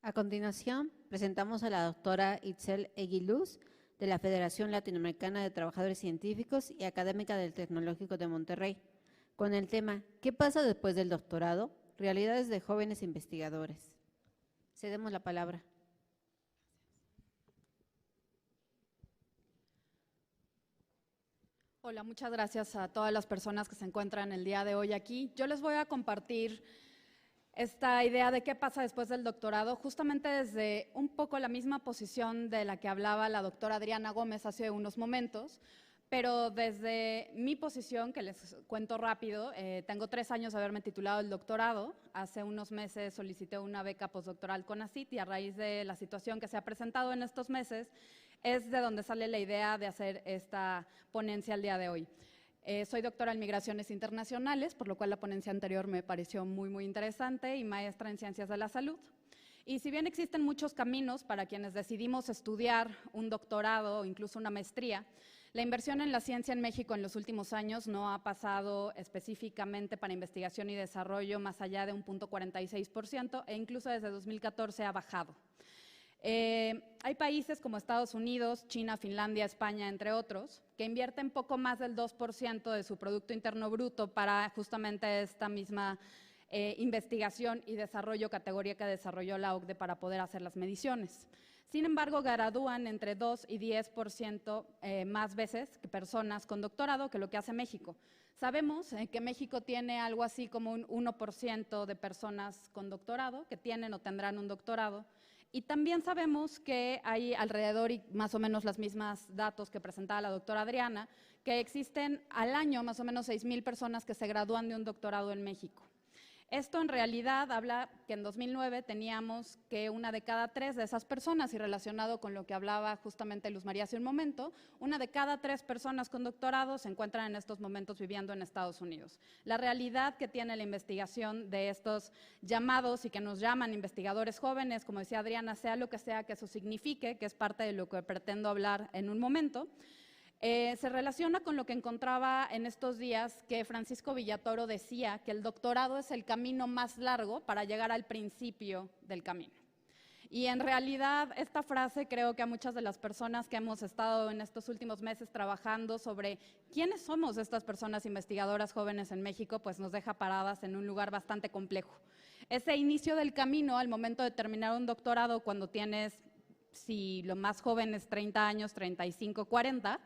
A continuación, presentamos a la doctora Itzel Eguiluz, de la Federación Latinoamericana de Trabajadores Científicos y académica del Tecnológico de Monterrey, con el tema ¿Qué pasa después del doctorado? Realidades de jóvenes investigadores. Cedemos la palabra. Hola, muchas gracias a todas las personas que se encuentran el día de hoy aquí. Yo les voy a compartir esta idea de qué pasa después del doctorado, justamente desde un poco la misma posición de la que hablaba la doctora Adriana Gómez hace unos momentos, pero desde mi posición, que les cuento rápido, tengo 3 años de haberme titulado el doctorado. Hace unos meses solicité una beca postdoctoral con ACIT y a raíz de la situación que se ha presentado en estos meses, es de donde sale la idea de hacer esta ponencia el día de hoy. Soy doctora en Migraciones Internacionales, por lo cual la ponencia anterior me pareció muy interesante, y maestra en Ciencias de la Salud. Y si bien existen muchos caminos para quienes decidimos estudiar un doctorado o incluso una maestría, la inversión en la ciencia en México en los últimos años no ha pasado específicamente para investigación y desarrollo más allá de un 0.46% e incluso desde 2014 ha bajado. Hay países como Estados Unidos, China, Finlandia, España, entre otros, que invierten poco más del 2% de su Producto Interno Bruto para justamente esta misma investigación y desarrollo, categoría que desarrolló la OCDE para poder hacer las mediciones. Sin embargo, gradúan entre 2 y 10% más veces que personas con doctorado que lo que hace México. Sabemos que México tiene algo así como un 1% de personas con doctorado que tienen o tendrán un doctorado. Y también sabemos que hay alrededor, y más o menos los mismos datos que presentaba la doctora Adriana, que existen al año más o menos 6,000 personas que se gradúan de un doctorado en México. Esto en realidad habla que en 2009 teníamos que 1 de cada 3 de esas personas, y relacionado con lo que hablaba justamente Luz María hace un momento, 1 de cada 3 personas con doctorado se encuentran en estos momentos viviendo en Estados Unidos. La realidad que tiene la investigación de estos llamados y que nos llaman investigadores jóvenes, como decía Adriana, sea lo que sea que eso signifique, que es parte de lo que pretendo hablar en un momento, se relaciona con lo que encontraba en estos días, que Francisco Villatoro decía que el doctorado es el camino más largo para llegar al principio del camino. Y en realidad esta frase creo que a muchas de las personas que hemos estado en estos últimos meses trabajando sobre quiénes somos estas personas investigadoras jóvenes en México, pues nos deja paradas en un lugar bastante complejo. Ese inicio del camino al momento de terminar un doctorado, cuando tienes, si lo más joven es 30 años, 35, 40,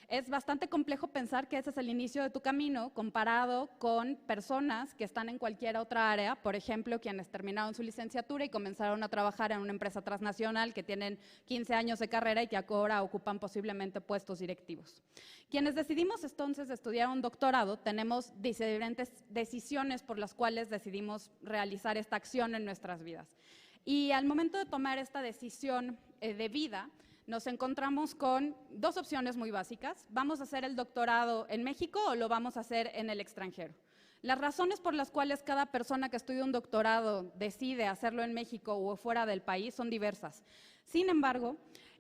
es bastante complejo pensar que ese es el inicio de tu camino comparado con personas que están en cualquier otra área, por ejemplo, quienes terminaron su licenciatura y comenzaron a trabajar en una empresa transnacional, que tienen 15 años de carrera y que ahora ocupan posiblemente puestos directivos. Quienes decidimos entonces estudiar un doctorado tenemos diferentes decisiones por las cuales decidimos realizar esta acción en nuestras vidas. Y al momento de tomar esta decisión de vida, nos encontramos con 2 opciones muy básicas. ¿Vamos a hacer el doctorado en México o lo vamos a hacer en el extranjero? Las razones por las cuales cada persona que estudia un doctorado decide hacerlo en México o fuera del país son diversas. Sin embargo,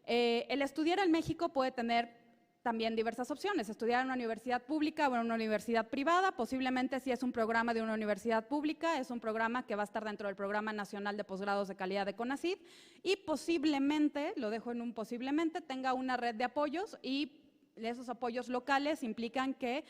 el estudiar en México puede tener también diversas opciones: estudiar en una universidad pública o en una universidad privada. Posiblemente, si es un programa de una universidad pública, es un programa que va a estar dentro del Programa Nacional de Posgrados de Calidad de CONACYT, y posiblemente, lo dejo en un posiblemente, tenga una red de apoyos, y esos apoyos locales implican que,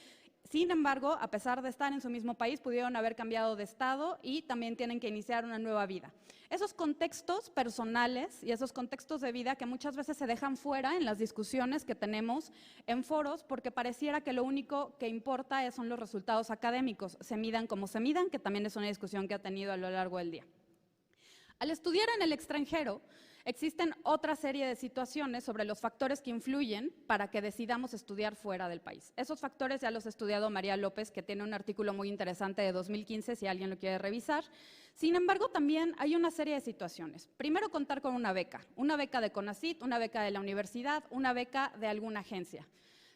sin embargo, a pesar de estar en su mismo país, pudieron haber cambiado de estado y también tienen que iniciar una nueva vida. Esos contextos personales y esos contextos de vida que muchas veces se dejan fuera en las discusiones que tenemos en foros, porque pareciera que lo único que importa son los resultados académicos, se midan como se midan, que también es una discusión que ha tenido a lo largo del día. Al estudiar en el extranjero, existen otra serie de situaciones sobre los factores que influyen para que decidamos estudiar fuera del país. Esos factores ya los ha estudiado María López, que tiene un artículo muy interesante de 2015, si alguien lo quiere revisar. Sin embargo, también hay una serie de situaciones. Primero, contar con una beca de CONACYT, una beca de la universidad, una beca de alguna agencia.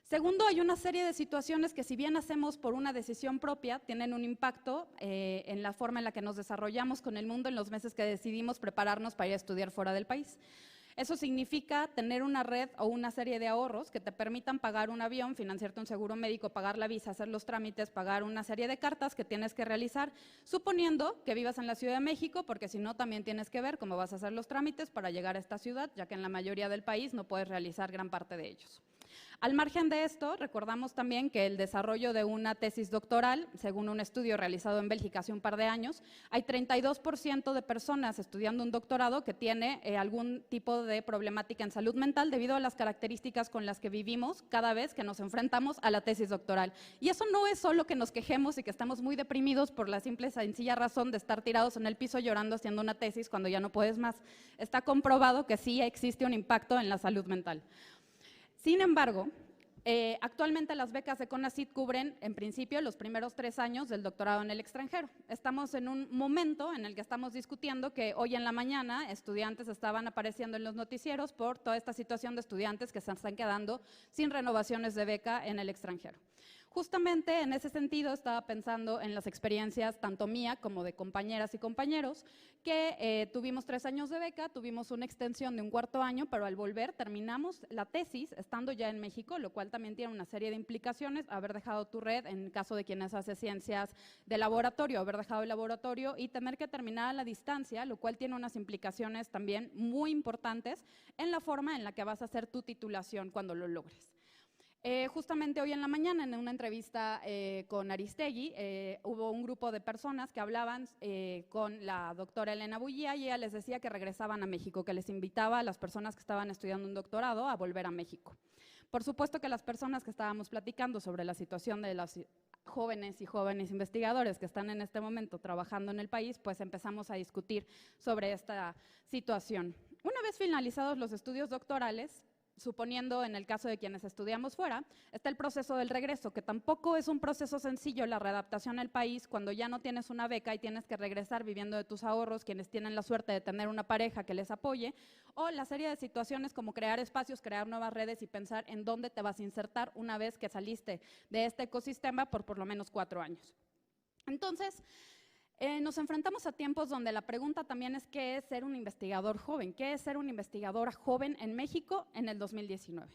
Segundo, hay una serie de situaciones que, si bien hacemos por una decisión propia, tienen un impacto en la forma en la que nos desarrollamos con el mundo en los meses que decidimos prepararnos para ir a estudiar fuera del país. Eso significa tener una red o una serie de ahorros que te permitan pagar un avión, financiarte un seguro médico, pagar la visa, hacer los trámites, pagar una serie de cartas que tienes que realizar, suponiendo que vivas en la Ciudad de México, porque si no también tienes que ver cómo vas a hacer los trámites para llegar a esta ciudad, ya que en la mayoría del país no puedes realizar gran parte de ellos. Al margen de esto, recordamos también que el desarrollo de una tesis doctoral, según un estudio realizado en Bélgica hace un par de años, hay 32% de personas estudiando un doctorado que tiene algún tipo de problemática en salud mental debido a las características con las que vivimos cada vez que nos enfrentamos a la tesis doctoral. Y eso no es solo que nos quejemos y que estamos muy deprimidos por la simple y sencilla razón de estar tirados en el piso llorando haciendo una tesis cuando ya no puedes más. Está comprobado que sí existe un impacto en la salud mental. Sin embargo, actualmente las becas de CONACYT cubren, en principio, los primeros 3 años del doctorado en el extranjero. Estamos en un momento en el que estamos discutiendo que hoy en la mañana estudiantes estaban apareciendo en los noticieros por toda esta situación de estudiantes que se están quedando sin renovaciones de beca en el extranjero. Justamente en ese sentido estaba pensando en las experiencias tanto mía como de compañeras y compañeros que tuvimos 3 años de beca, tuvimos una extensión de un 4º año, pero al volver terminamos la tesis estando ya en México, lo cual también tiene una serie de implicaciones, haber dejado tu red en caso de quienes hacen ciencias de laboratorio, haber dejado el laboratorio y tener que terminar a la distancia, lo cual tiene unas implicaciones también muy importantes en la forma en la que vas a hacer tu titulación cuando lo logres. Justamente hoy en la mañana, en una entrevista con Aristegui, hubo un grupo de personas que hablaban con la doctora Elena Bullía y ella les decía que regresaban a México, que les invitaba a las personas que estaban estudiando un doctorado a volver a México. Por supuesto que las personas que estábamos platicando sobre la situación de los jóvenes y jóvenes investigadores que están en este momento trabajando en el país, pues empezamos a discutir sobre esta situación. Una vez finalizados los estudios doctorales, suponiendo en el caso de quienes estudiamos fuera, está el proceso del regreso, que tampoco es un proceso sencillo la readaptación al país cuando ya no tienes una beca y tienes que regresar viviendo de tus ahorros, quienes tienen la suerte de tener una pareja que les apoye, o la serie de situaciones como crear espacios, crear nuevas redes y pensar en dónde te vas a insertar una vez que saliste de este ecosistema por lo menos 4 años. Entonces, nos enfrentamos a tiempos donde la pregunta también es ¿qué es ser un investigador joven? ¿Qué es ser un investigador joven en México en el 2019?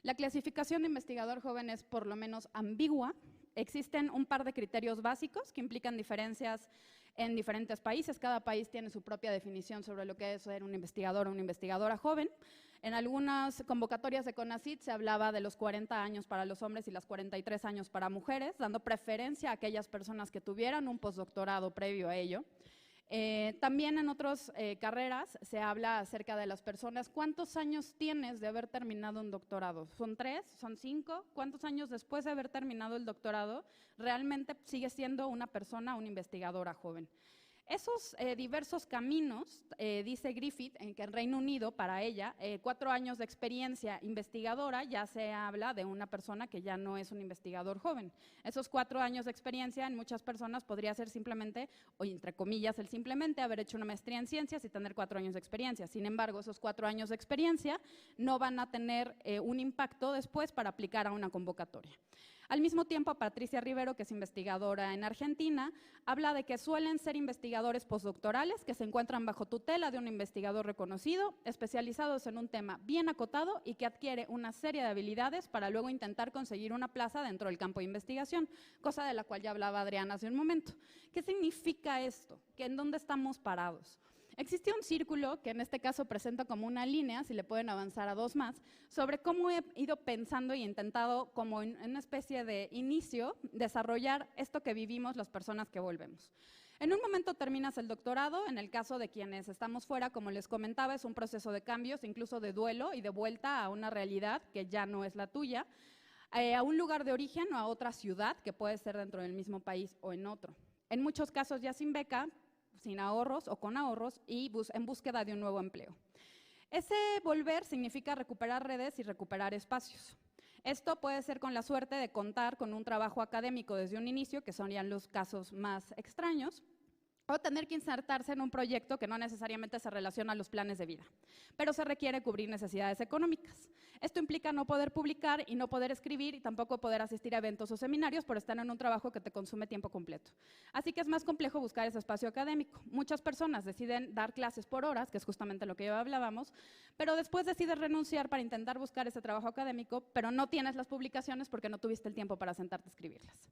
La clasificación de investigador joven es por lo menos ambigua. Existen un par de criterios básicos que implican diferencias en diferentes países. Cada país tiene su propia definición sobre lo que es ser un investigador o una investigadora joven. En algunas convocatorias de CONACYT se hablaba de los 40 años para los hombres y los 43 años para mujeres, dando preferencia a aquellas personas que tuvieran un postdoctorado previo a ello. También en otras carreras se habla acerca de las personas. ¿Cuántos años tienes de haber terminado un doctorado? ¿Son 3? ¿Son 5? ¿Cuántos años después de haber terminado el doctorado realmente sigues siendo una persona, una investigadora joven? Esos diversos caminos, dice Griffith, en que en Reino Unido, para ella, 4 años de experiencia investigadora, ya se habla de una persona que ya no es un investigador joven. Esos 4 años de experiencia en muchas personas podría ser simplemente, o entre comillas, el simplemente haber hecho una maestría en ciencias y tener 4 años de experiencia. Sin embargo, esos 4 años de experiencia no van a tener un impacto después para aplicar a una convocatoria. Al mismo tiempo, Patricia Rivero, que es investigadora en Argentina, habla de que suelen ser investigadores postdoctorales que se encuentran bajo tutela de un investigador reconocido, especializados en un tema bien acotado y que adquiere una serie de habilidades para luego intentar conseguir una plaza dentro del campo de investigación, cosa de la cual ya hablaba Adriana hace un momento. ¿Qué significa esto? ¿En dónde estamos parados? Existe un círculo que en este caso presenta como una línea, si le pueden avanzar a 2 más, sobre cómo he ido pensando y intentado como en una especie de inicio desarrollar esto que vivimos las personas que volvemos. En un momento terminas el doctorado, en el caso de quienes estamos fuera, como les comentaba, es un proceso de cambios, incluso de duelo y de vuelta a una realidad que ya no es la tuya, a un lugar de origen o a otra ciudad, que puede ser dentro del mismo país o en otro. En muchos casos ya sin beca, sin ahorros o con ahorros y en búsqueda de un nuevo empleo. Ese volver significa recuperar redes y recuperar espacios. Esto puede ser con la suerte de contar con un trabajo académico desde un inicio, que serían los casos más extraños, o tener que insertarse en un proyecto que no necesariamente se relaciona a los planes de vida, pero se requiere cubrir necesidades económicas. Esto implica no poder publicar y no poder escribir y tampoco poder asistir a eventos o seminarios por estar en un trabajo que te consume tiempo completo. Así que es más complejo buscar ese espacio académico. Muchas personas deciden dar clases por horas, que es justamente lo que ya hablábamos, pero después decides renunciar para intentar buscar ese trabajo académico, pero no tienes las publicaciones porque no tuviste el tiempo para sentarte a escribirlas.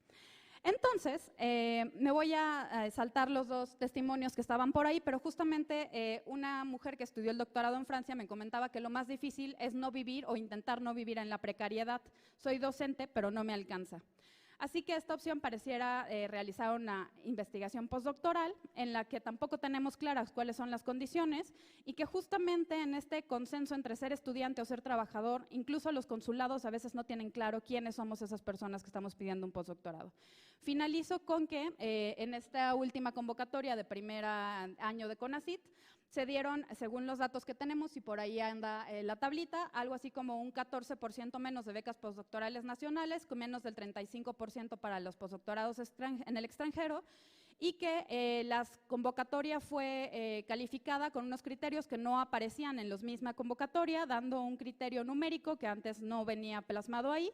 Entonces, me voy a saltar los dos testimonios que estaban por ahí, pero justamente una mujer que estudió el doctorado en Francia me comentaba que lo más difícil es no vivir o intentar no vivir en la precariedad. Soy docente, pero no me alcanza. Así que esta opción pareciera realizar una investigación postdoctoral en la que tampoco tenemos claras cuáles son las condiciones y que justamente en este consenso entre ser estudiante o ser trabajador, incluso los consulados a veces no tienen claro quiénes somos esas personas que estamos pidiendo un postdoctorado. Finalizo con que en esta última convocatoria de primer año de CONACYT se dieron, según los datos que tenemos, y por ahí anda la tablita, algo así como un 14% menos de becas postdoctorales nacionales, con menos del 35% para los postdoctorados en el extranjero, y que la convocatoria fue calificada con unos criterios que no aparecían en la misma convocatoria, dando un criterio numérico que antes no venía plasmado ahí.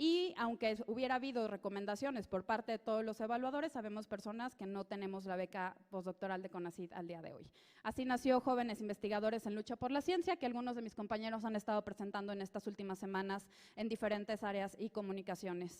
Y aunque hubiera habido recomendaciones por parte de todos los evaluadores, sabemos personas que no tenemos la beca postdoctoral de CONACYT al día de hoy. Así nació Jóvenes Investigadores en Lucha por la Ciencia, que algunos de mis compañeros han estado presentando en estas últimas semanas en diferentes áreas y comunicaciones.